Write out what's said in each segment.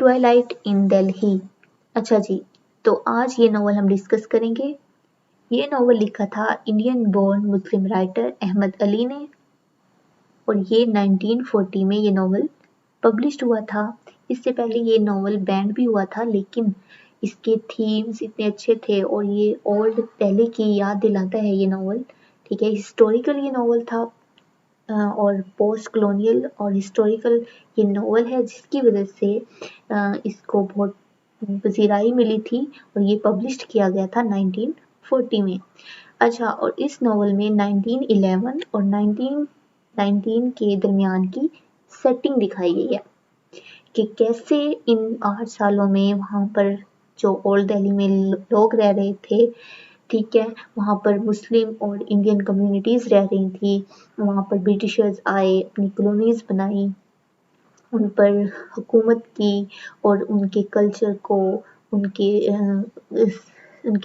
Twilight इन दिल्ली। अच्छा जी, तो आज ये नॉवल हम डिस्कस करेंगे। ये नॉवल लिखा था इंडियन बोर्न मुस्लिम राइटर अहमद अली ने और ये 1940 में ये नॉवल पब्लिश्ड हुआ था। इससे पहले ये नॉवल बैंड भी हुआ था, लेकिन इसके थीम्स इतने अच्छे थे और ये ओल्ड दिल्ली की याद दिलाता है ये नॉवल। ठीक है, हिस्टोरिकल ये नॉवल था और पोस्ट कॉलोनियल और हिस्टोरिकल ये नॉवल है, जिसकी वजह से इसको बहुत पजीराई मिली थी और ये पब्लिश्ड किया गया था 1940 में। अच्छा, और इस नॉवल में 1911 और 1919 के दरमियान की सेटिंग दिखाई गई है कि कैसे इन 8 सालों में वहाँ पर जो ओल्ड दिल्ली में लोग रह रहे थे, ठीक है, वहाँ पर मुस्लिम और इंडियन कम्युनिटीज़ रह रही थी। वहाँ पर ब्रिटिशर्स आए, अपनी कॉलोनीज बनाई, उन पर हुकूमत की और उनके कल्चर को, उनकी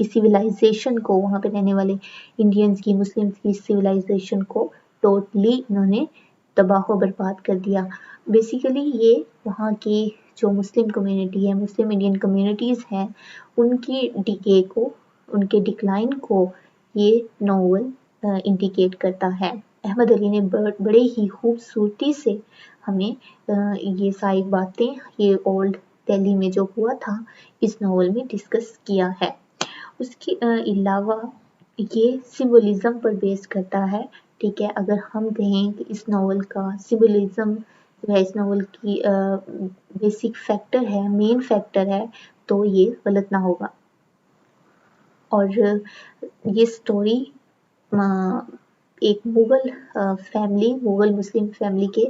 सिविलाइजेशन को, वहाँ पे रहने वाले इंडियंस की, मुस्लिम्स की सिविलाइजेशन को टोटली इन्होंने तबाह बर्बाद कर दिया। बेसिकली ये वहाँ की जो मुस्लिम कम्युनिटी है, मुस्लिम इंडियन कम्युनिटीज़ हैं, उनकी डिके को, उनके डिक्लाइन को ये नॉवल इंडिकेट करता है। अहमद अली ने बड़े ही खूबसूरती से हमें ये सारी बातें, ये ओल्ड दिल्ली में जो हुआ था, इस नॉवल में डिस्कस किया है। उसके अलावा ये सिंबलिज्म पर बेस करता है। ठीक है, अगर हम कहें कि इस नॉवल का सिंबलिज्म जो है, इस नॉवल की बेसिक फैक्टर है, मेन फैक्टर है, तो ये गलत ना होगा। और ये स्टोरी एक Mughal family, Mughal Muslim family के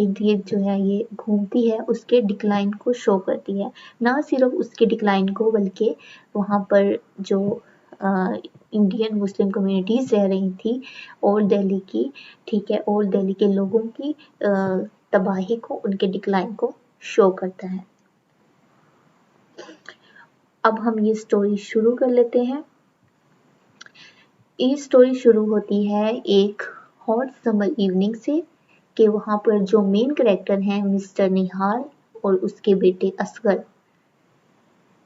इर्द गिर्द जो है ये घूमती है, उसके डिक्लाइन को शो करती है। ना सिर्फ उसके डिक्लाइन को, बल्कि वहाँ पर जो इंडियन मुस्लिम कम्युनिटीज़ रह रही थी ओल्ड दिल्ली की, ठीक है, ओल्ड दिल्ली के लोगों की तबाही को, उनके डिक्लाइन को शो करता है। अब हम ये स्टोरी शुरू कर लेते हैं। ये स्टोरी शुरू होती है एक हॉट समर इवनिंग से कि वहाँ पर जो मेन कैरेक्टर हैं मिस्टर निहाल और उसके बेटे असगर,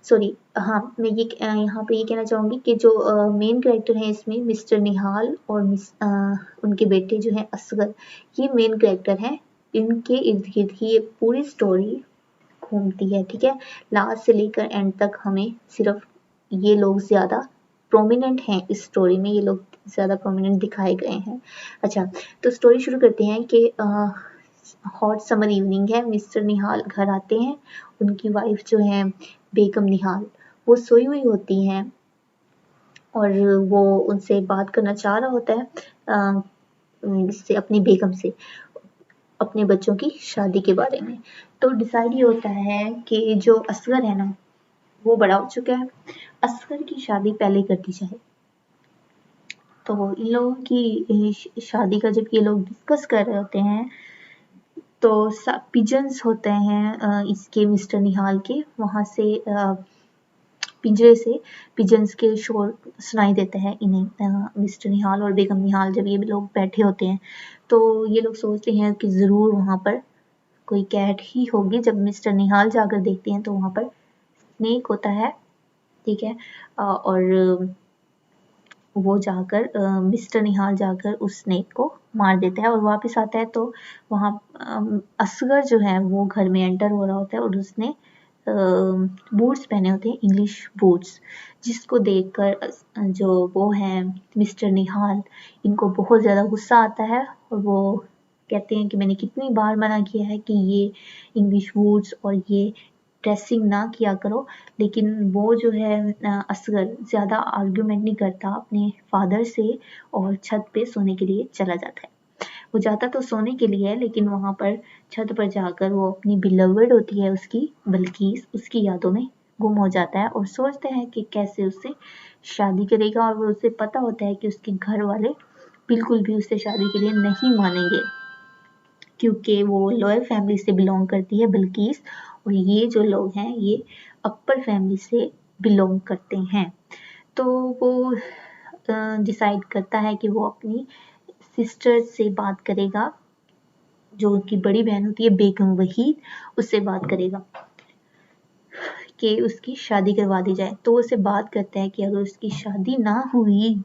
सॉरी हाँ, मैं ये यहाँ पे ये कहना चाहूँगी कि जो मेन कैरेक्टर हैं इसमें मिस्टर निहाल और उनके बेटे जो हैं असगर, ये मेन कैरेक्टर हैं। इनके इर्द गिर्द ही ये पूरी स्टोरी घूमती है। ठीक है, लास्ट से लेकर एंड तक हमें सिर्फ ये लोग ज़्यादा प्रोमिनेंट हैं इस स्टोरी में, ये लोग ज़्यादा प्रोमिनेंट दिखाए गए हैं। अच्छा, तो स्टोरी शुरू करते हैं कि हॉट समर इवनिंग है, मिस्टर निहाल घर आते हैं। उनकी वाइफ जो है बेगम निहाल, वो सोई हुई होती हैं और वो उनसे बात करना चाह रहा होता है इससे, अपनी बेगम से, अपने बच्चों की शादी के बारे में। तो डिसाइड ये होता है कि जो असगर है ना, वो बड़ा हो चुका है, असगर की शादी पहले कर दी जाए। तो इन लोगों की शादी का जब ये लोग डिस्कस कर रहे होते हैं, तो पिजन्स होते हैं इसके मिस्टर निहाल के, वहाँ से पिंजरे से पिजन्स के शोर सुनाई देते हैं इन्हें। मिस्टर निहाल और बेगम निहाल जब ये लोग बैठे होते हैं, तो ये लोग सोचते हैं कि ज़रूर वहाँ पर कोई कैट ही होगी। जब मिस्टर निहाल जाकर देखते हैं तो वहाँ पर स्नेक होता है। ठीक है, और वो जाकर मिस्टर निहाल जाकर उस स्नेक को मार देता है और वापस आता है। तो वहाँ असगर जो है वो घर में एंटर हो रहा होता है और उसने बूट्स पहने होते हैं, इंग्लिश बूट्स, जिसको देखकर जो वो हैं मिस्टर निहाल, इनको बहुत ज़्यादा गुस्सा आता है और वो कहते हैं कि मैंने कितनी बार मना किया है कि ये इंग्लिश बूट्स और ये ड्रेसिंग ना किया करो। लेकिन वो जो है असगर ज़्यादा आर्ग्यूमेंट नहीं करता अपने फादर से और छत पे सोने के लिए चला जाता है। वो जाता तो सोने के लिए है, लेकिन वहाँ पर छत पर जाकर वो अपनी बिलवर्ड होती है उसकी, बल्कीस, उसकी यादों में गुम हो जाता है और सोचता है कि कैसे उससे शादी करेगा। और वो उसे पता होता है कि उसके घर वाले बिल्कुल भी उससे शादी के लिए नहीं मानेंगे, क्योंकि वो लॉयल फैमिली से बिलोंग करती है बल्कीस, और ये जो लोग हैं ये अपर फैमिली से बिलोंग करते हैं। तो वो डिसाइड करता है कि वो अपनी सिस्टर से बात करेगा, जो उनकी बड़ी बहन होती है बेगम वहीद, उससे बात करेगा। कि उसकी शादी करवा दी जाए। तो वो उससे बात करता है कि अगर उसकी शादी ना हुई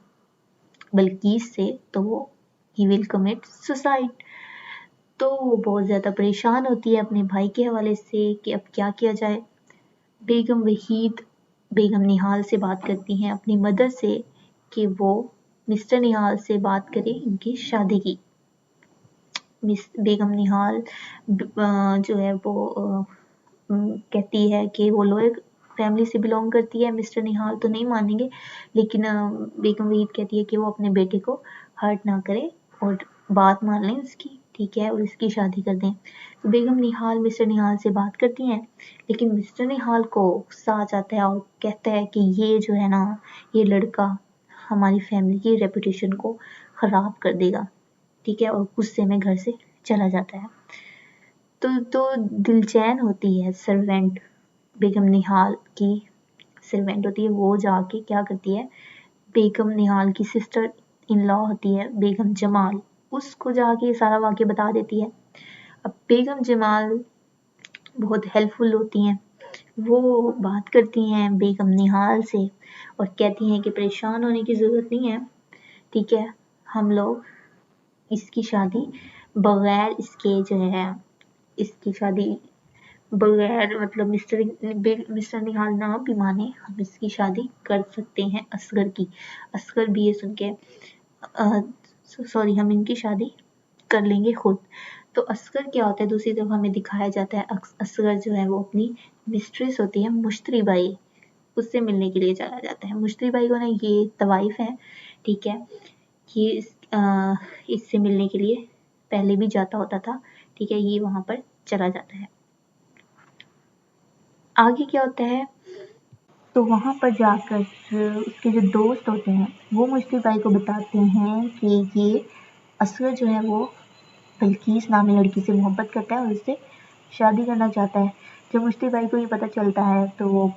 बल्कीस से तो वो ही विल कमिट सुसाइड। तो वो बहुत ज़्यादा परेशान होती है अपने भाई के हवाले से कि अब क्या किया जाए। बेगम वहीद बेगम निहाल से बात करती हैं अपनी मदर से कि वो मिस्टर निहाल से बात करें इनकी शादी की। बेगम निहाल जो है वो कहती है कि वो लोअर फैमिली से बिलोंग करती है। मिस्टर निहाल तो नहीं मानेंगे, लेकिन बेगम वहीद कहती है कि वो अपने बेटे को हर्ट ना करे और बात मान लें उसकी, ठीक है, और इसकी शादी कर दें। तो बेगम निहाल मिस्टर निहाल से बात करती हैं, लेकिन मिस्टर निहाल को गुस्सा आ जाता है और कहता है कि ये जो है ना, ये लड़का हमारी फैमिली की रेपुटेशन को ख़राब कर देगा, ठीक है, और गुस्से में घर से चला जाता है। तो दिलचैन होती है सर्वेंट, बेगम निहाल की सर्वेंट होती है, वो जाके क्या करती है, बेगम निहाल की सिस्टर इन लॉ होती है बेगम जमाल, उसको जाके सारा वाक़या बता देती है। अब बेगम जमाल बहुत हेल्पफुल होती हैं, वो बात करती हैं बेगम निहाल से और कहती हैं कि परेशान होने की ज़रूरत नहीं है, ठीक है, हम लोग इसकी शादी बगैर इसके जो है, इसकी शादी बगैर मतलब मिस्टर निहाल ना भी माने, हम इसकी शादी कर सकते हैं असगर की। असगर भी ये सुन के सॉरी, हम इनकी शादी कर लेंगे खुद। तो असगर क्या होता है, दूसरी तरफ हमें दिखाया जाता है असगर जो है वो अपनी मिस्ट्रेस होती है मुश्तरी बाई, उससे मिलने के लिए चला जाता है। मुश्तरी बाई को ना ये तवाइफ है, ठीक है, ये इससे मिलने के लिए पहले भी जाता होता था, ठीक है, ये वहाँ पर चला जाता है। आगे क्या होता है, तो वहाँ पर जाकर उसके जो दोस्त होते हैं वो मुश्तरी बाई को बताते हैं कि ये असगर जो है वो बल्कीस नामी लड़की से मोहब्बत करता है और उससे शादी करना चाहता है। जब मुश्तरी बाई को ये पता चलता है तो वो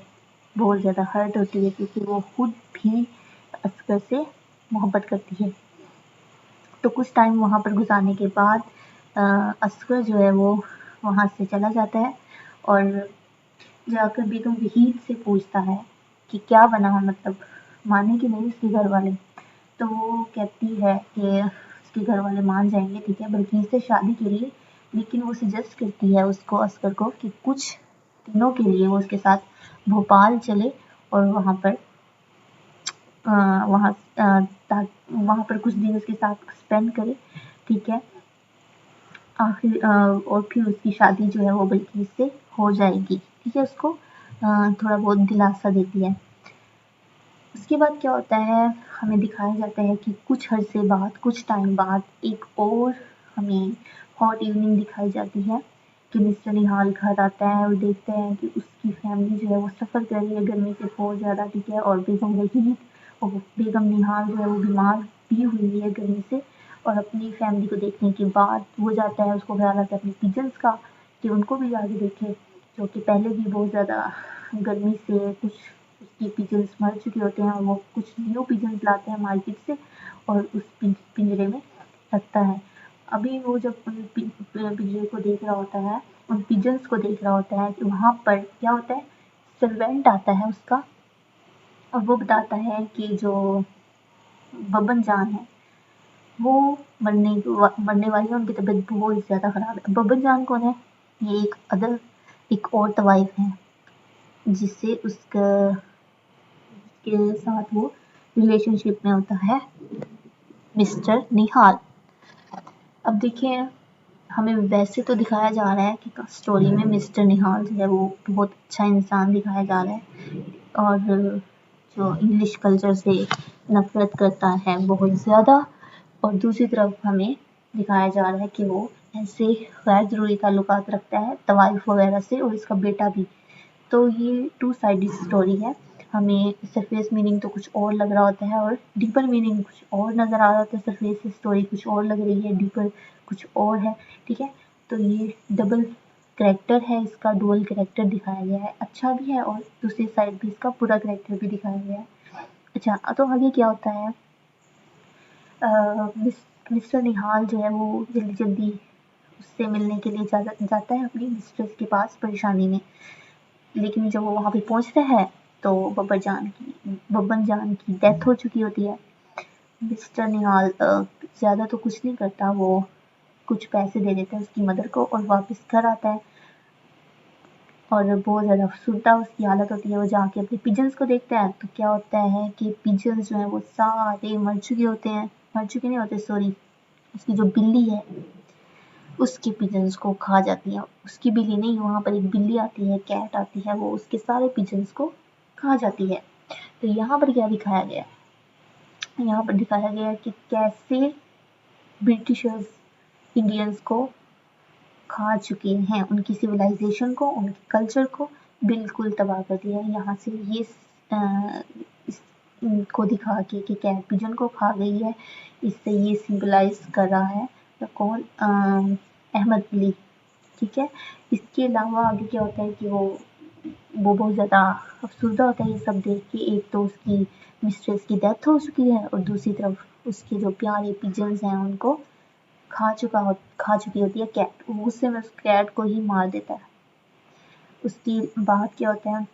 बहुत ज़्यादा हर्ट होती है, क्योंकि वो खुद भी असगर से मोहब्बत करती है। तो कुछ टाइम वहाँ पर गुजारने के बाद असगर जो है वो वहाँ से चला जाता है और जाकर बेगम वहीद से पूछता है कि क्या बना, मतलब माने कि नहीं उसके घर वाले। तो वो कहती है कि उसके घर वाले मान जाएंगे, ठीक है, बल्कि इससे शादी के लिए, लेकिन वो सजेस्ट करती है उसको, असगर को, कि कुछ दिनों के लिए वो उसके साथ भोपाल चले और वहाँ पर वहाँ पर कुछ दिन उसके साथ स्पेंड करे, ठीक है, आखिर और फिर उसकी शादी जो है वो बल्कि से हो जाएगी, ठीक है, उसको थोड़ा बहुत दिलासा देती है। उसके बाद क्या होता है, हमें दिखाया जाता है कि कुछ अरसे बाद, कुछ टाइम बाद एक और हमें हॉट इवनिंग दिखाई जाती है कि मिस्टर निहाल घर आता है और देखते हैं कि उसकी फैमिली जो है वो सफ़र कर रही है गर्मी से बहुत ज़्यादा, ठीक है, और बेगम वहीद और बेगम निहाल जो है वो बीमार भी हुई है गर्मी से, और अपनी फैमिली को देखने के बाद वो जाता है, उसको ख्याल आता है अपने पिजन्स का कि उनको भी जाके देखे, जो कि पहले भी बहुत ज़्यादा गर्मी से कुछ उसके पिजन्स मर चुके होते हैं, और वो कुछ न्यू पिजन्स लाते हैं मार्केट से और उस पिंजरे में रखता है। अभी वो जब उन पिंजरे को देख रहा होता है, उन पिजन्स को देख रहा होता है, कि वहाँ पर क्या होता है, सर्वेंट आता है उसका और वो बताता है कि जो बब्बन जान है वो मरने वाली है, उनकी तबीयत बहुत ज़्यादा ख़राब है। बब्बन जान कौन है, ये एक और तवाइफ है जिससे उसका के साथ वो रिलेशनशिप में होता है मिस्टर निहाल। अब देखिए, हमें वैसे तो दिखाया जा रहा है कि स्टोरी में मिस्टर निहाल जो है वो बहुत अच्छा इंसान दिखाया जा रहा है और जो इंग्लिश कल्चर से नफरत करता है बहुत ज़्यादा, और दूसरी तरफ हमें दिखाया जा रहा है कि वो ऐसे गैर ज़रूरी ताल्लुकात रखता है तवाइफ वगैरह से और इसका बेटा भी। तो ये टू साइडेड स्टोरी है, हमें सरफेस मीनिंग तो कुछ और लग रहा होता है और डीपर मीनिंग कुछ और नज़र आ रहा होता है। सरफेस स्टोरी कुछ और लग रही है, डीपर कुछ और है, ठीक है। तो ये डबल कैरेक्टर है, इसका डुअल कैरेक्टर दिखाया गया है, अच्छा भी है और दूसरी साइड भी इसका पूरा कैरेक्टर भी दिखाया गया है। अच्छा, तो आगे क्या होता है, मिस्टर निहाल जो है वो जल्दी जल्दी उससे मिलने के लिए जाता है अपनी मिस्ट्रेस के पास परेशानी में। लेकिन जब वो वहाँ पे पहुँचता है तो बब्बन जान की डेथ हो चुकी होती है। मिस्टर निहाल ज़्यादा तो कुछ नहीं करता, वो कुछ पैसे दे देता है उसकी मदर को और वापस घर आता है और बहुत ज़्यादा अफसुर्दा उसकी हालत होती है। वो जाके अपने पिजन्स को देखता है तो क्या होता है कि पिजन्स जो हैं वो सारे मर चुके होते हैं, मर चुके नहीं होते सॉरी, उसकी जो बिल्ली है उसके पिजन्स को खा जाती है। उसकी बिल्ली नहीं, वहाँ पर एक बिल्ली आती है, कैट आती है, वो उसके सारे पिजन्स को खा जाती है। तो यहाँ पर क्या दिखाया गया है, यहाँ पर दिखाया गया है कि कैसे ब्रिटिशर्स इंडियंस को खा चुके हैं, उनकी सिविलाइजेशन को, उनके कल्चर को बिल्कुल तबाह कर दिया है। यहाँ से ये को दिखा के कि कैट पिजन को खा गई है, इससे ये सिंबलाइज कर रहा है तो कौन, अहमद अली, ठीक है। इसके अलावा आगे क्या होता है कि वो बहुत ज़्यादा अफसुर्दा होता है ये सब देख के। एक तो उसकी मिस्ट्रेस की डेथ हो चुकी है और दूसरी तरफ उसके जो प्यारे पिजन्स हैं उनको खा चुकी होती है कैट। गुस्से में उस कैट को ही मार देता है। उसकी बाद क्या होता है,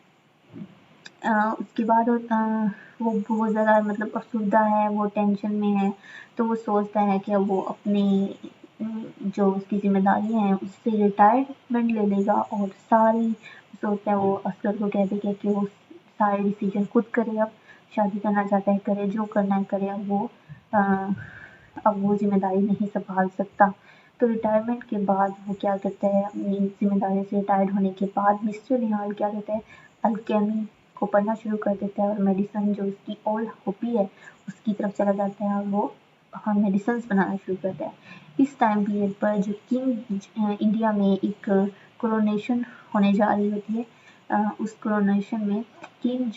उसके बाद वो बहुत ज़्यादा मतलब अफसुर्दा है, वो टेंशन में है, तो वो सोचता है कि अब वो अपनी जो उसकी जिम्मेदारी हैं उससे रिटायरमेंट ले लेगा और सारी सोचता है वो असगर को कह देगा कि वो सारे डिसीजन खुद करे, अब शादी करना चाहता है करे, जो करना है करे, अब वो जिम्मेदारी नहीं संभाल सकता। तो रिटायरमेंट के बाद वो क्या करता है, अपनी जिम्मेदारी से रिटायर्ड होने के बाद मिस्टर निहाल क्या करता है, अल्केमी को पढ़ना शुरू कर देता है और मेडिसिन जो उसकी ओल्ड हॉबी है उसकी तरफ चला जाता है और वो मेडिसिन बनाना शुरू करता है। इस टाइम पीरियड पर जो इंडिया में एक कोरोनेशन होने जा रही होती है, उस कोरोनेशन में किंग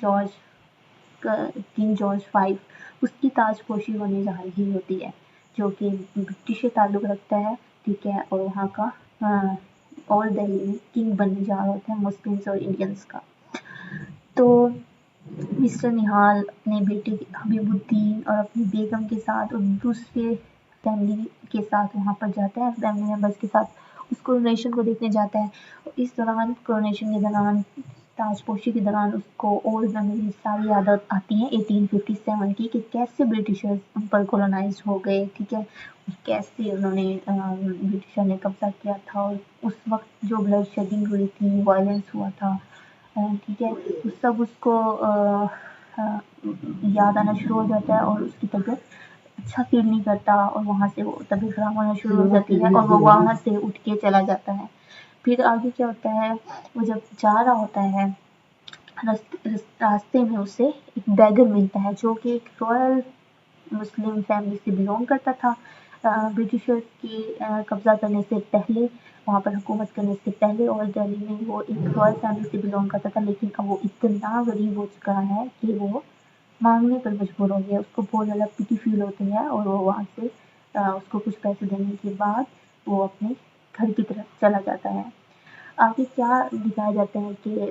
जॉर्ज 5 उसकी ताजपोशी होने जा रही होती है, जो कि ब्रिटिश से ताल्लुक़ रखता है, ठीक है। और वहाँ का और दिल्ली में किंग बनने जा रहा होता है मुस्लिम्स और इंडियंस का। तो मिस्टर निहाल अपने बेटे हबीबुद्दीन और अपनी बेगम के साथ और दूसरे फैमिली के साथ वहाँ पर जाता है, फैमिली मेम्बर्स के साथ उस कोरोनेशन को देखने जाता है। इस दौरान कोरोनेशन के दौरान ताजपोशी के दौरान उसको ओल्ड मेमोरीज सारी याद आती हैं 1857 की, कि कैसे ब्रिटिशर्स उन पर कॉलोनाइज हो गए, ठीक है, कैसे उन्होंने ब्रिटिशर ने कब्जा किया था और उस वक्त जो ब्लड शेडिंग हुई थी, वायलेंस हुआ था, ठीक है, सब उसको याद आना शुरू हो जाता है और उसकी तबीयत अच्छा फील नहीं करता और वहाँ से वो तबीयत खराब होना शुरू हो जाती है और वो वहाँ से उठ के चला जाता है। फिर आगे क्या होता है, वो जब जा रहा होता है रास्ते में उसे एक बैगर मिलता है जो कि एक रॉयल मुस्लिम फैमिली से बिलोंग करता था। ब्रिटिशर्स के कब्जा करने से पहले, वहाँ पर हुकूमत करने से पहले और दिल्ली में वो एक रॉयल फैमिली से बिलोंग करता था, लेकिन अब वो इतना गरीब हो चुका है कि वो मांगने पर मजबूर हो गया। उसको बहुत ज़्यादा पिटी फील होती है और वो वहाँ से उसको कुछ पैसे देने के बाद वो अपने घर की तरफ चला जाता है। आगे क्या दिखाया जाता है कि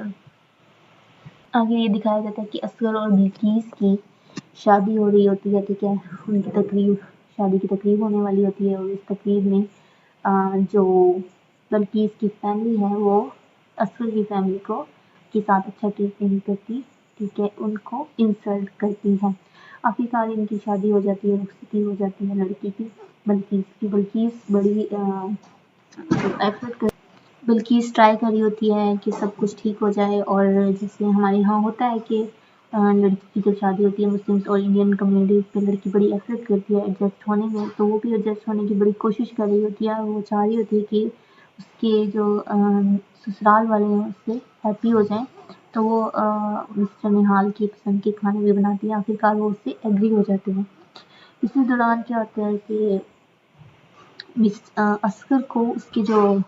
आगे ये दिखाया जाता है कि असगर और बिल्किस की शादी हो रही होती है, ठीक है, उनकी तकरीब, शादी की तकरीब होने वाली होती है और इस तकरीब में जो बिल्किस की फैमिली है वो असगर की फैमिली को के साथ अच्छा ट्रीट नहीं करती, ठीक है, उनको इंसल्ट करती है। आखिरकार इनकी शादी हो जाती है, रुखसती हो जाती है लड़की की, बिल्किस बड़ी एफर्ट बिल्किस ट्राई करी होती है कि सब कुछ ठीक हो जाए और जैसे हमारे यहाँ होता है कि लड़की की जब शादी होती है मुस्लिम्स और इंडियन कम्युनिटीज़ पे लड़की बड़ी एफर्ट करती है एडजस्ट होने में, तो वो भी एडजस्ट होने की बड़ी कोशिश कर रही होती है और वो चाह रही होती है कि उसके जो ससुराल वाले हैं उससे हैप्पी हो जाएं, तो वो मिस्टर निहाल की पसंद के खाने भी बनाती है। आखिरकार वो उससे एग्री हो जाते हैं। इसी दौरान क्या होता है कि असगर को उसके जो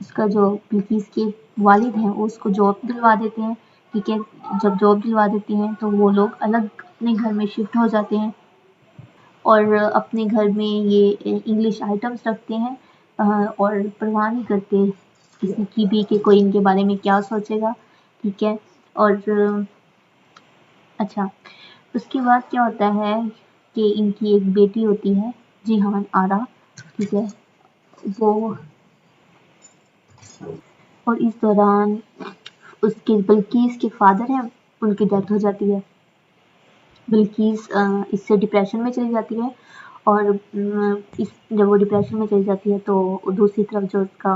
उसका जो बिल्किस के वालिद हैं वो उसको जॉब दिलवा देते हैं, ठीक है। जब जॉब दिलवा देते हैं तो वो लोग अलग अपने घर में शिफ्ट हो जाते हैं और अपने घर में ये इंग्लिश आइटम्स रखते हैं और परवाह नहीं करते किसी की भी कि कोई इनके बारे में क्या सोचेगा, ठीक है। और अच्छा, उसके बाद क्या होता है कि इनकी एक बेटी होती है जिहान आरा, ठीक है, वो और इस दौरान उसके बल्कीस के फादर हैं, उनकी डेथ हो जाती है। बल्कीस इससे डिप्रेशन में चली जाती है और जब वो डिप्रेशन में चली जाती है तो दूसरी तरफ जो उसका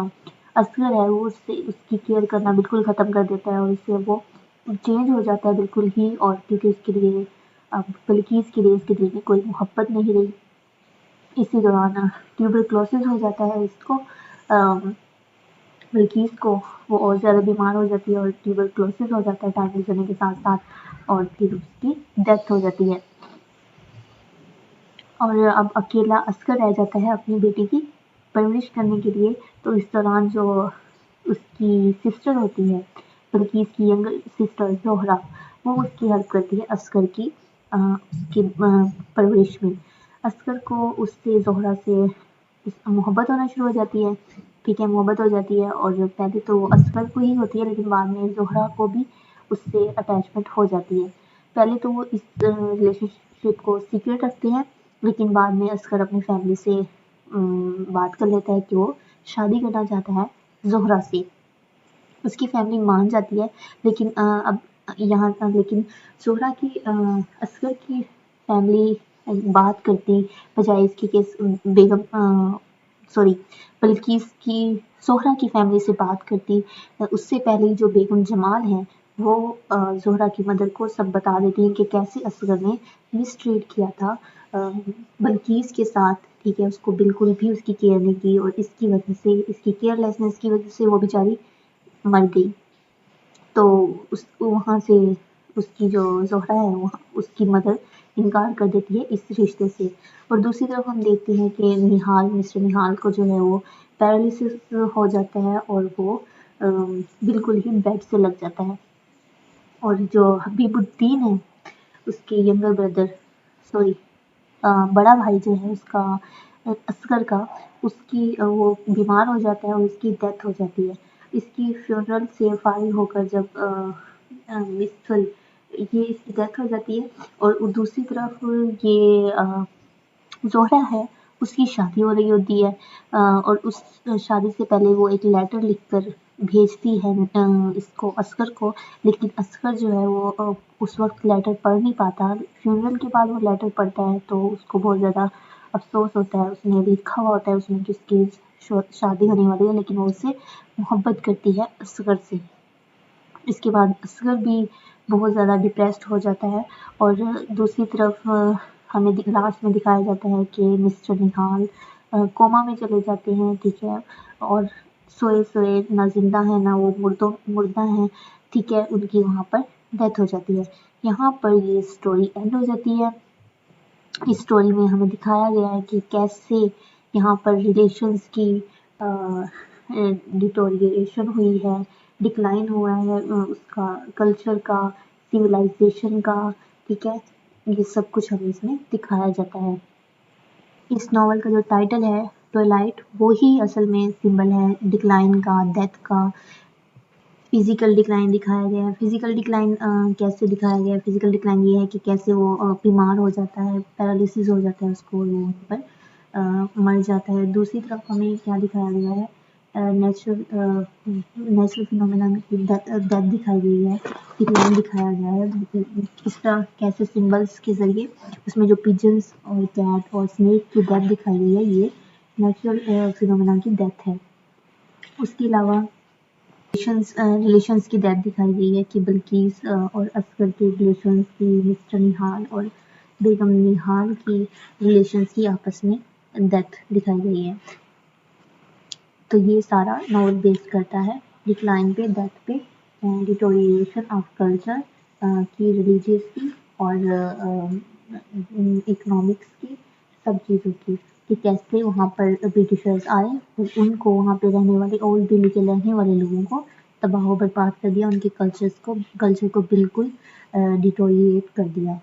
असगर है वो उसकी केयर करना बिल्कुल ख़त्म कर देता है और उससे वो चेंज हो जाता है बिल्कुल ही। और क्योंकि उसके लिए बल्कीस के लिए उसके दिल में कोई मोहब्बत नहीं रही। इसी दौरान ट्यूबरक्लोसिस हो जाता है इसको, बल्कीस को। वो और ज़्यादा बीमार हो जाती है और ट्यूबरक्लोसिस हो जाता है टाइम गुजरने के साथ साथ और फिर उसकी डेथ हो जाती है। और अब अकेला असगर रह जाता है अपनी बेटी की परवरिश करने के लिए। तो इस दौरान जो उसकी सिस्टर होती है, बल्कीस की यंगर सिस्टर ज़ोहरा, वो उसकी हेल्प करती है असगर की उसकी परवरिश में। असगर को उससे ज़ोहरा से मोहब्बत होना शुरू हो जाती है। ठीक है, मोहब्बत हो जाती है और पहले तो असगर को ही होती है लेकिन बाद में ज़ोहरा को भी उससे अटैचमेंट हो जाती है। पहले तो वो इस रिलेशनशिप को सीक्रेट रखते हैं लेकिन बाद में असगर अपनी फैमिली से बात कर लेता है कि वो शादी करना चाहता है ज़ोहरा से। उसकी फैमिली मान जाती है लेकिन अब यहाँ लेकिन ज़ोहरा की असगर की फैमिली बात करती बजाय इसकी कि बेगम बल्कीस की ज़ोहरा की फैमिली से बात करती। उससे पहले जो बेगम जमाल हैं वो ज़ोहरा की मदर को सब बता देती हैं कि कैसे असगर ने मिसट्रीट किया था बल्कीस के साथ। ठीक है, उसको बिल्कुल भी उसकी केयर नहीं की और इसकी वजह से, इसकी केयरलेसनेस की वजह से वो बेचारी मर गई। तो वहाँ से उसकी जो ज़ोहरा है वहाँ उसकी मदर इनकार कर देती है इस रिश्ते से। और दूसरी तरफ हम देखते हैं कि मिस्टर निहाल को जो है वो पैरालिसिस हो जाता है और वो बिल्कुल ही बेड से लग जाता है। और जो हबीबुद्दीन है उसके यंगर ब्रदर बड़ा भाई जो है उसका असगर का, उसकी वो बीमार हो जाता है और उसकी डेथ हो जाती है। इसकी फ्यूनरल से फारिग होकर जब ये इसकी डेथ हो जाती है और दूसरी तरफ ये ज़ोहरा है उसकी शादी हो रही होती है और उस शादी से पहले वो एक लेटर लिखकर भेजती है इसको असगर को। लेकिन असगर जो है वो उस वक्त लेटर पढ़ नहीं पाता। फ्यूनरल के बाद वो लेटर पढ़ता है तो उसको बहुत ज़्यादा अफसोस होता है। उसने लिखा हुआ होता है उसमें कि उसकी शादी होने वाली है लेकिन वो उससे मोहब्बत करती है असगर से। इसके बाद असगर भी बहुत ज़्यादा डिप्रेस्ड हो जाता है और दूसरी तरफ हमें लास्ट में दिखाया जाता है कि मिस्टर निहाल कोमा में चले जाते हैं। ठीक है, और सोए सोए ना जिंदा है ना वो मुर्दा है। ठीक है, उनकी वहाँ पर डेथ हो जाती है। यहाँ पर ये स्टोरी एंड हो जाती है। इस स्टोरी में हमें दिखाया गया है कि कैसे यहाँ पर रिलेशंस की डिटोरिएशन हुई है, डिक्लाइन हुआ है उसका कल्चर का, सिविलाइजेशन का। ठीक है, ये सब कुछ हमें इसमें दिखाया जाता है। इस नॉवल का जो टाइटल है ट्वाइलाइट, वो ही असल में सिंबल है डिक्लाइन का, डेथ का। फिजिकल डिक्लाइन दिखाया गया है। फिजिकल डिक्लाइन कैसे दिखाया गया है? फिजिकल डिक्लाइन ये है कि कैसे वो बीमार हो जाता है, पैरालिसिस हो जाता है उसको, वो वहाँ पर मर जाता है। दूसरी तरफ हमें क्या दिखाया गया है? नेचुरल फिनोमेना की डेथ दिखाई गई है, डिक्लाइन दिखाया गया है। किस तरह कैसे सिंबल्स के ज़रिए उसमें जो पिजन्स और कैट और स्नेक की डेथ दिखाई गई है, ये नेचुरल फिनोमेना की डेथ है। उसके अलावा रिलेशंस की डेथ दिखाई गई है कि बल्कीस और असगर के रिलेशंस की, मिस्टर निहाल और बेगम निहाल की रिलेशंस की आपस में डेथ दिखाई गई है। तो ये सारा नॉवल बेस्ड करता है डिक्लाइन पे, डेथ पे, डिटोरिएशन ऑफ कल्चर की, रिलीजियस की और इकोनॉमिक्स की, सब चीज़ों की, कि कैसे वहाँ पर ब्रिटिशर्स आए और उनको वहाँ पे रहने वाले ओल्ड दिल्ली के रहने वाले लोगों को तबाह बर्बाद कर दिया, उनके कल्चर को बिल्कुल डिटोरिएट कर दिया।